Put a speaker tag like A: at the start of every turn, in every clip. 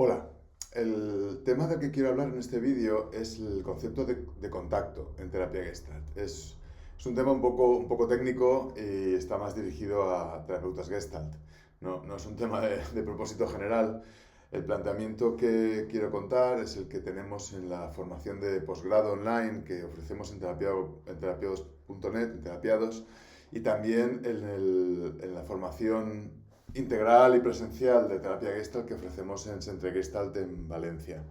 A: Hola, el tema del que quiero hablar en este vídeo es el concepto de contacto en terapia Gestalt. Es un tema un poco técnico y está más dirigido a terapeutas Gestalt. No es un tema de propósito general. El planteamiento que quiero contar es el que tenemos en la formación de posgrado online que ofrecemos en terapiados.net, en Terapiados, y también en la formación integral y presencial de terapia Gestalt que ofrecemos en Centre Gestalt en Valencia.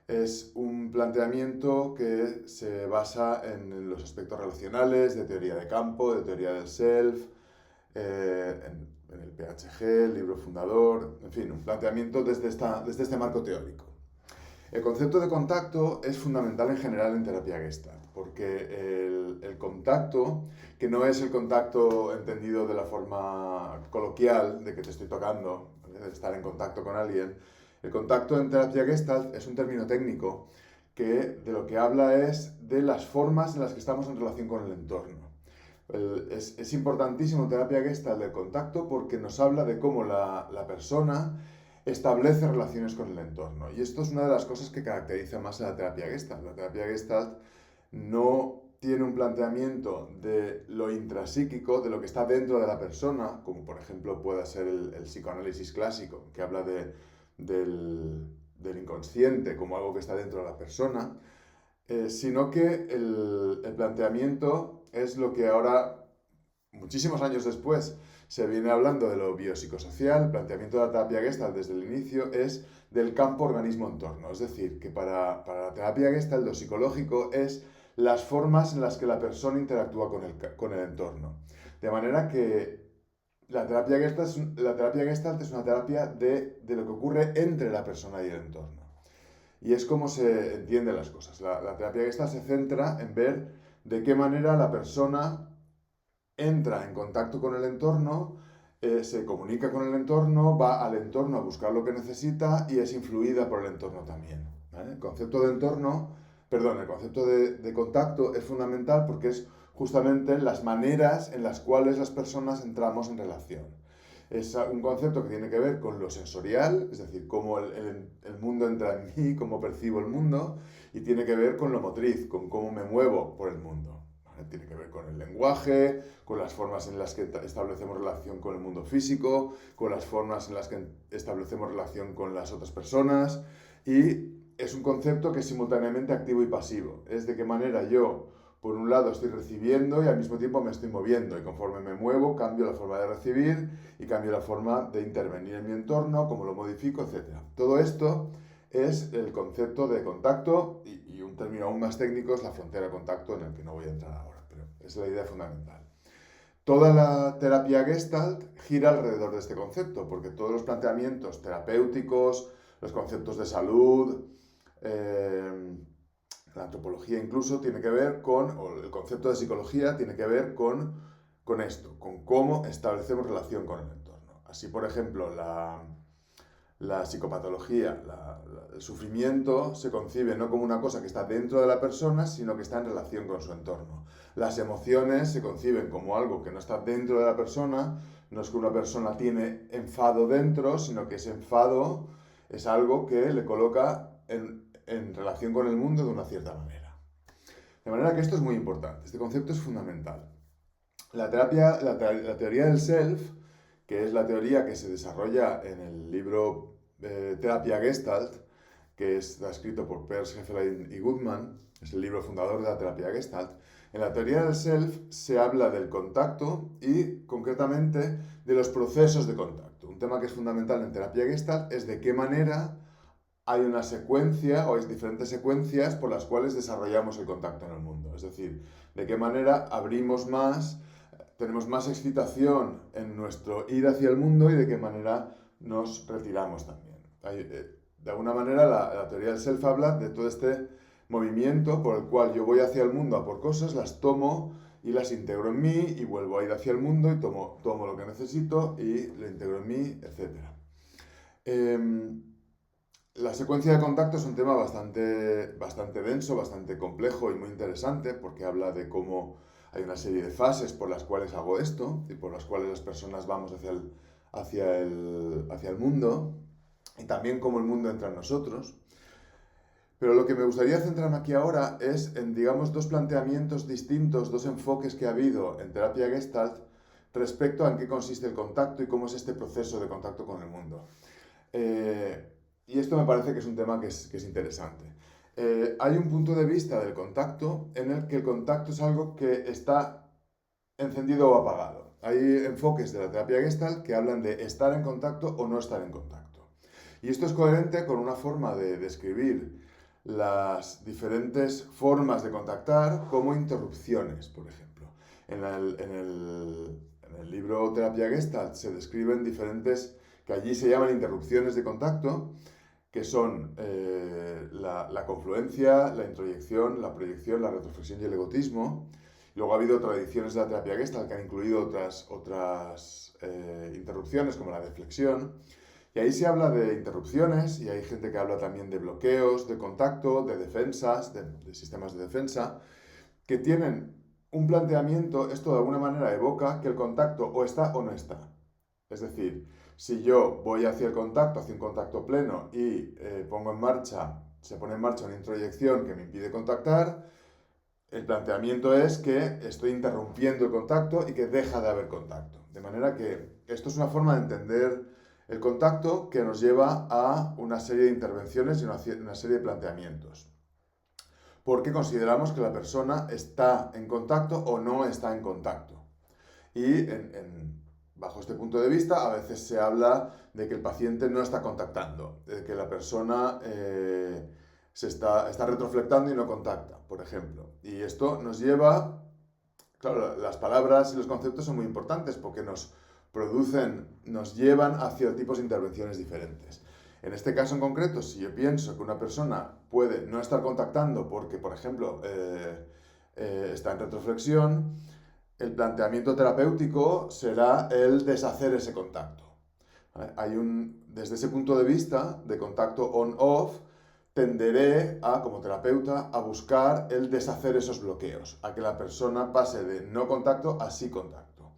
A: Es un planteamiento que se basa en los aspectos relacionales, de teoría de campo, de teoría del self, en el PHG, el libro fundador, en fin, un planteamiento desde este marco teórico. El concepto de contacto es fundamental en general en terapia Gestalt, porque el contacto, que no es el contacto entendido de la forma coloquial, de que te estoy tocando, de estar en contacto con alguien, el contacto en terapia Gestalt es un término técnico que de lo que habla es de las formas en las que estamos en relación con el entorno. Es importantísimo en terapia Gestalt el contacto porque nos habla de cómo la persona establece relaciones con el entorno. Y esto es una de las cosas que caracteriza más a la terapia Gestalt. La terapia Gestalt no tiene un planteamiento de lo intrapsíquico, de lo que está dentro de la persona, como por ejemplo pueda ser el psicoanálisis clásico, que habla del inconsciente como algo que está dentro de la persona, sino que el planteamiento es lo que ahora, muchísimos años después, se viene hablando de lo biopsicosocial. El planteamiento de la terapia Gestalt desde el inicio es del campo organismo-entorno. Es decir, que para la terapia Gestalt lo psicológico es las formas en las que la persona interactúa con el entorno. De manera que la terapia Gestalt es una terapia de lo que ocurre entre la persona y el entorno. Y es como se entienden las cosas. La terapia Gestalt se centra en ver de qué manera la persona entra en contacto con el entorno, se comunica con el entorno, va al entorno a buscar lo que necesita y es influida por el entorno también. ¿Vale? El concepto de entorno, perdón, el concepto de contacto es fundamental porque es justamente las maneras en las cuales las personas entramos en relación. Es un concepto que tiene que ver con lo sensorial, es decir, cómo el mundo entra en mí, cómo percibo el mundo, y tiene que ver con lo motriz, con cómo me muevo por el mundo. ¿Vale? Tiene que ver con el lenguaje, con las formas en las que establecemos relación con el mundo físico, con las formas en las que establecemos relación con las otras personas, y es un concepto que es simultáneamente activo y pasivo. Es de qué manera yo por un lado estoy recibiendo y al mismo tiempo me estoy moviendo y conforme me muevo cambio la forma de recibir y cambio la forma de intervenir en mi entorno, cómo lo modifico, etc. Todo esto es el concepto de contacto y un término aún más técnico es la frontera de contacto en el que no voy a entrar ahora, pero es la idea fundamental. Toda la terapia Gestalt gira alrededor de este concepto, porque todos los planteamientos terapéuticos, los conceptos de salud, eh, la antropología incluso tiene que ver o el concepto de psicología tiene que ver con esto, con cómo establecemos relación con el entorno. Así, por ejemplo, la psicopatología, el sufrimiento se concibe no como una cosa que está dentro de la persona, sino que está en relación con su entorno. Las emociones se conciben como algo que no está dentro de la persona, no es que una persona tiene enfado dentro, sino que ese enfado es algo que le coloca en relación con el mundo de una cierta manera. De manera que esto es muy importante, este concepto es fundamental. La teoría del self, que es la teoría que se desarrolla en el libro Terapia Gestalt, que está escrito por Peirce, Hefferlein y Goodman, es el libro fundador de la terapia Gestalt. En la teoría del self se habla del contacto y concretamente de los procesos de contacto. Un tema que es fundamental en terapia Gestalt es de qué manera hay una secuencia o hay diferentes secuencias por las cuales desarrollamos el contacto en el mundo. Es decir, de qué manera abrimos más, tenemos más excitación en nuestro ir hacia el mundo y de qué manera nos retiramos también. De alguna manera la teoría del self habla de todo este movimiento por el cual yo voy hacia el mundo a por cosas, las tomo y las integro en mí y vuelvo a ir hacia el mundo y tomo lo que necesito y lo integro en mí, etc. La secuencia de contacto es un tema bastante denso, bastante complejo y muy interesante porque habla de cómo hay una serie de fases por las cuales hago esto y por las cuales las personas vamos hacia el mundo. y también cómo el mundo entra en nosotros. Pero lo que me gustaría centrarme aquí ahora es en, digamos, dos planteamientos distintos, dos enfoques que ha habido en terapia Gestalt respecto a en qué consiste el contacto y cómo es este proceso de contacto con el mundo. Y esto me parece que es un tema que es interesante. Hay un punto de vista del contacto en el que el contacto es algo que está encendido o apagado. Hay enfoques de la terapia Gestalt que hablan de estar en contacto o no estar en contacto. Y esto es coherente con una forma de describir las diferentes formas de contactar como interrupciones, por ejemplo. En el libro Terapia Gestalt se describen diferentes, que allí se llaman interrupciones de contacto, que son la confluencia, la introyección, la proyección, la retroflexión y el egotismo. Luego ha habido tradiciones de la terapia Gestalt que han incluido otras interrupciones, como la deflexión. Y ahí se habla de interrupciones y hay gente que habla también de bloqueos, de contacto, de defensas, de sistemas de defensa, que tienen un planteamiento, esto de alguna manera evoca que el contacto o está o no está. Es decir, si yo voy hacia el contacto, hacia un contacto pleno y se pone en marcha una introyección que me impide contactar, el planteamiento es que estoy interrumpiendo el contacto y que deja de haber contacto. De manera que esto es una forma de entender el contacto que nos lleva a una serie de intervenciones y una serie de planteamientos. Porque consideramos que la persona está en contacto o no está en contacto. Y bajo este punto de vista, a veces se habla de que el paciente no está contactando, de que la persona está retroflectando y no contacta, por ejemplo. Y esto nos lleva, claro, las palabras y los conceptos son muy importantes porque nos llevan hacia tipos de intervenciones diferentes. En este caso en concreto, si yo pienso que una persona puede no estar contactando porque, por ejemplo, está en retroflexión, el planteamiento terapéutico será el deshacer ese contacto. ¿Vale? Desde ese punto de vista de contacto on-off, tenderé como terapeuta, a buscar el deshacer esos bloqueos, a que la persona pase de no contacto a sí contacto.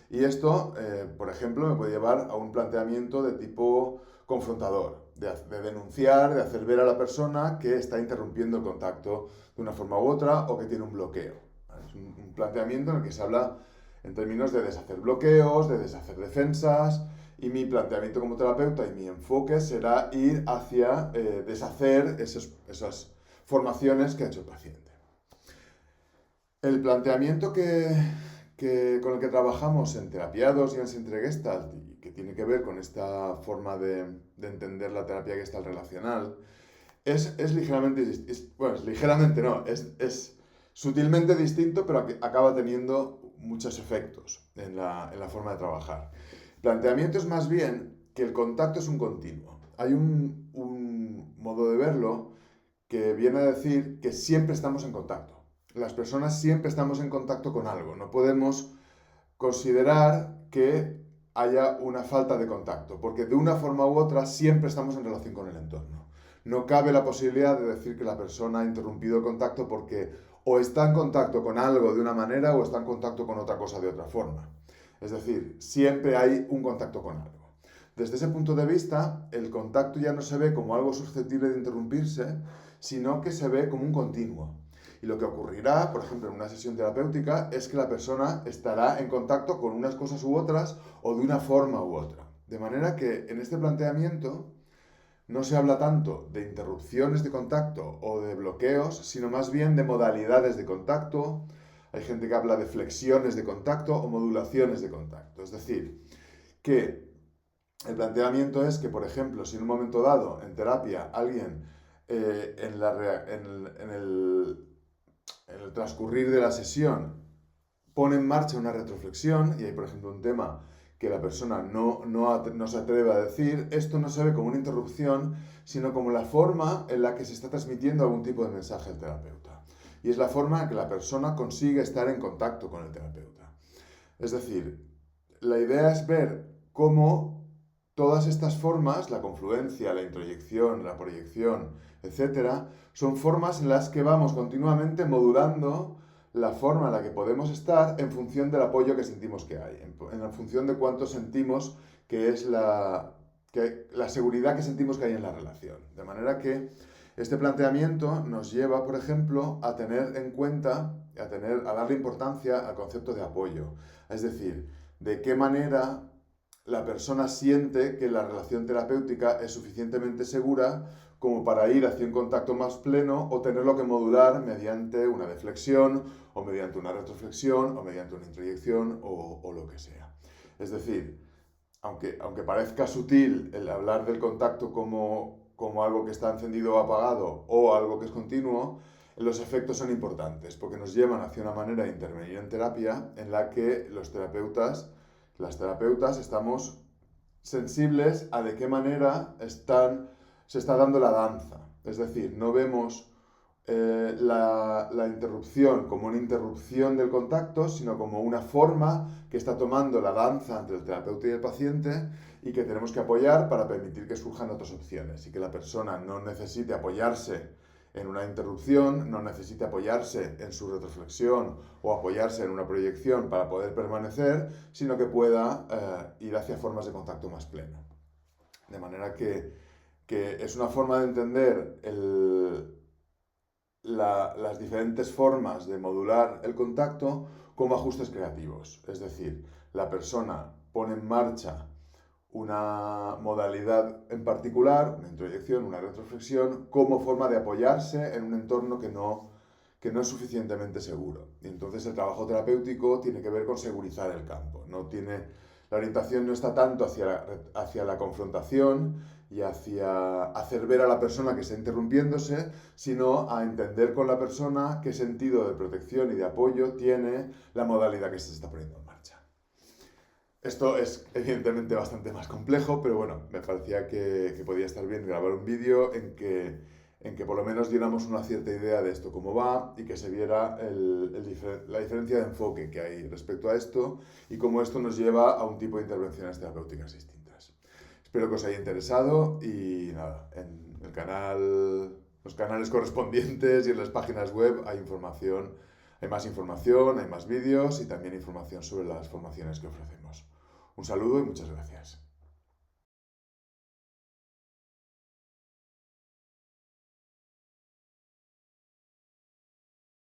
A: Y esto, por ejemplo, me puede llevar a un planteamiento de tipo confrontador, de denunciar, de hacer ver a la persona que está interrumpiendo el contacto de una forma u otra o que tiene un bloqueo. Es un planteamiento en el que se habla en términos de deshacer bloqueos, de deshacer defensas, y mi planteamiento como terapeuta y mi enfoque será ir hacia deshacer esas formaciones que ha hecho el paciente. El planteamiento con el que trabajamos en Terapiados y en Centre Gestalt, y que tiene que ver con esta forma de entender la terapia Gestalt relacional, es ligeramente, ligeramente no, es sutilmente distinto, pero acaba teniendo muchos efectos en la forma de trabajar. El planteamiento es más bien que el contacto es un continuo. Hay un modo de verlo que viene a decir que siempre estamos en contacto. Las personas siempre estamos en contacto con algo. No podemos considerar que haya una falta de contacto, porque de una forma u otra siempre estamos en relación con el entorno. No cabe la posibilidad de decir que la persona ha interrumpido el contacto porque o está en contacto con algo de una manera o está en contacto con otra cosa de otra forma. Es decir, siempre hay un contacto con algo. Desde ese punto de vista, el contacto ya no se ve como algo susceptible de interrumpirse, sino que se ve como un continuo. Y lo que ocurrirá, por ejemplo, en una sesión terapéutica, es que la persona estará en contacto con unas cosas u otras o de una forma u otra. De manera que en este planteamiento no se habla tanto de interrupciones de contacto o de bloqueos, sino más bien de modalidades de contacto. Hay gente que habla de flexiones de contacto o modulaciones de contacto. Es decir, que el planteamiento es que, por ejemplo, si en un momento dado en terapia alguien en el transcurrir de la sesión pone en marcha una retroflexión y hay, por ejemplo, un tema que la persona no se atreve a decir, esto no se ve como una interrupción, sino como la forma en la que se está transmitiendo algún tipo de mensaje al terapeuta. Y es la forma en que la persona consigue estar en contacto con el terapeuta. Es decir, la idea es ver cómo todas estas formas, la confluencia, la introyección, la proyección, etc., son formas en las que vamos continuamente modulando la forma en la que podemos estar en función del apoyo que sentimos que hay, en función de cuánto sentimos que es la seguridad que sentimos que hay en la relación. De manera que este planteamiento nos lleva, por ejemplo, a tener en cuenta, a darle importancia al concepto de apoyo. Es decir, de qué manera la persona siente que la relación terapéutica es suficientemente segura como para ir hacia un contacto más pleno o tenerlo que modular mediante una deflexión o mediante una retroflexión o mediante una introyección o lo que sea. Es decir, aunque parezca sutil el hablar del contacto como algo que está encendido o apagado o algo que es continuo, los efectos son importantes porque nos llevan hacia una manera de intervenir en terapia en la que las terapeutas estamos sensibles a de qué manera se está dando la danza. Es decir, no vemos la interrupción como una interrupción del contacto, sino como una forma que está tomando la danza entre el terapeuta y el paciente y que tenemos que apoyar para permitir que surjan otras opciones y que la persona no necesite apoyarse en una interrupción, no necesite apoyarse en su retroflexión o apoyarse en una proyección para poder permanecer, sino que pueda ir hacia formas de contacto más pleno. De manera que es una forma de entender las diferentes formas de modular el contacto como ajustes creativos. Es decir, la persona pone en marcha una modalidad en particular, una introyección, una retroflexión, como forma de apoyarse en un entorno que no es suficientemente seguro. Y entonces el trabajo terapéutico tiene que ver con segurizar el campo. La orientación no está tanto hacia la confrontación y hacia hacer ver a la persona que está interrumpiéndose, sino a entender con la persona qué sentido de protección y de apoyo tiene la modalidad que se está poniendo en marcha. Esto es evidentemente bastante más complejo, pero bueno, me parecía que podía estar bien grabar un vídeo en que por lo menos diéramos una cierta idea de esto, cómo va, y que se viera la diferencia de enfoque que hay respecto a esto y cómo esto nos lleva a un tipo de intervenciones terapéuticas distintas. Espero que os haya interesado y nada, en los canales correspondientes y en las páginas web hay más información, hay más vídeos y también información sobre las formaciones que ofrecemos. Un saludo y muchas gracias.